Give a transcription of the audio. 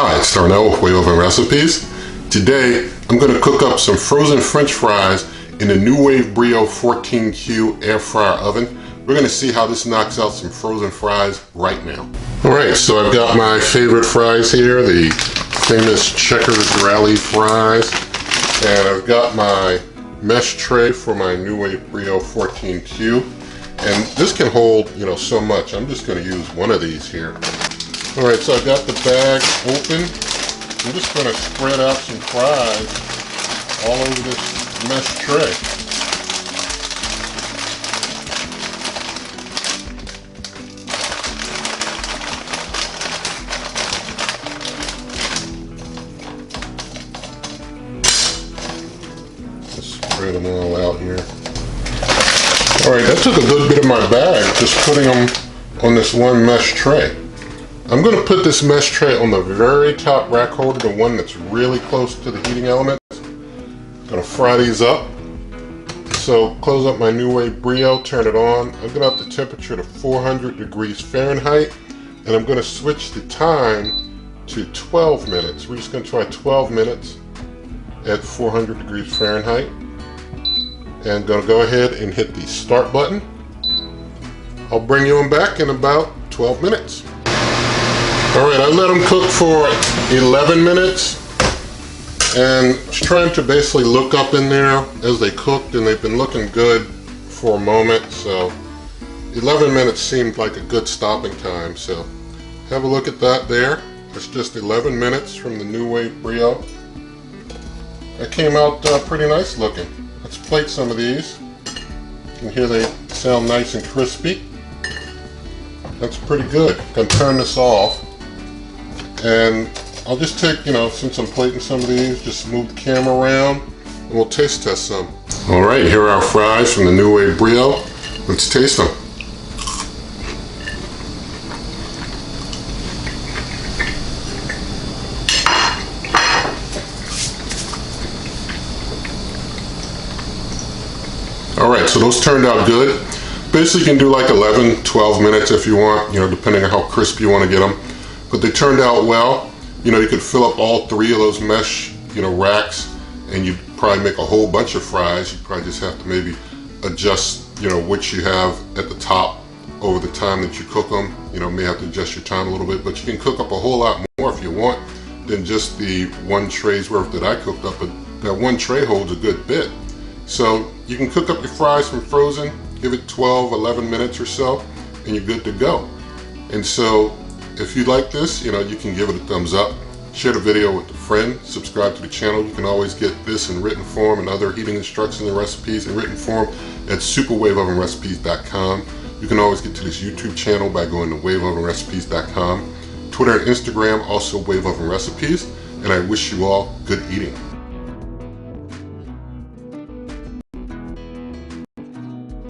Hi, it's Darnell with Wave Oven Recipes. Today, I'm going to cook up some frozen French fries in the NuWave Brio 14Q air fryer oven. We're going to see how this knocks out some frozen fries right now. Alright, so I've got my favorite fries here, the famous Checkers Rally fries. And I've got my mesh tray for my NuWave Brio 14Q. And this can hold, so much. I'm just going to use one of these here. Alright, so I've got the bag open. I'm just going to spread out some fries all over this mesh tray. Just spread them all out here. Alright, that took a good bit of my bag, just putting them on this one mesh tray. I'm going to put this mesh tray on the very top rack holder, the one that's really close to the heating elements. I'm going to fry these up. So close up my NuWave Brio, turn it on. I'm going to up the temperature to 400 degrees Fahrenheit, and I'm going to switch the time to 12 minutes. We're just going to try 12 minutes at 400 degrees Fahrenheit. And I'm going to go ahead and hit the start button. I'll bring you on back in about 12 minutes. Alright, I let them cook for 11 minutes and I was trying to basically look up in there as they cooked, and they've been looking good for a moment, so 11 minutes seemed like a good stopping time. So have a look at that there. It's just 11 minutes from the NuWave Brio. That came out pretty nice looking. Let's plate some of these. You can hear they sound nice and crispy. That's pretty good. I'm going to turn this off. And I'll just take, since I'm plating some of these, just move the camera around and we'll taste test some. Alright, here are our fries from the NuWave Brio. Let's taste them. Alright, so those turned out good. Basically you can do like 11, 12 minutes if you want, depending on how crispy you want to get them. But they turned out well. You could fill up all three of those mesh, racks, and you'd probably make a whole bunch of fries. You probably just have to maybe adjust, which you have at the top over the time that you cook them. May have to adjust your time a little bit, but you can cook up a whole lot more if you want than just the one tray's worth that I cooked up. But that one tray holds a good bit. So you can cook up your fries from frozen, give it 12, 11 minutes or so, and you're good to go. And so if you like this, you can give it a thumbs up, share the video with a friend, subscribe to the channel. You can always get this in written form and other heating instructions and recipes in written form at superwaveovenrecipes.com. You can always get to this YouTube channel by going to waveovenrecipes.com. Twitter and Instagram, also Wave Oven Recipes. And I wish you all good eating.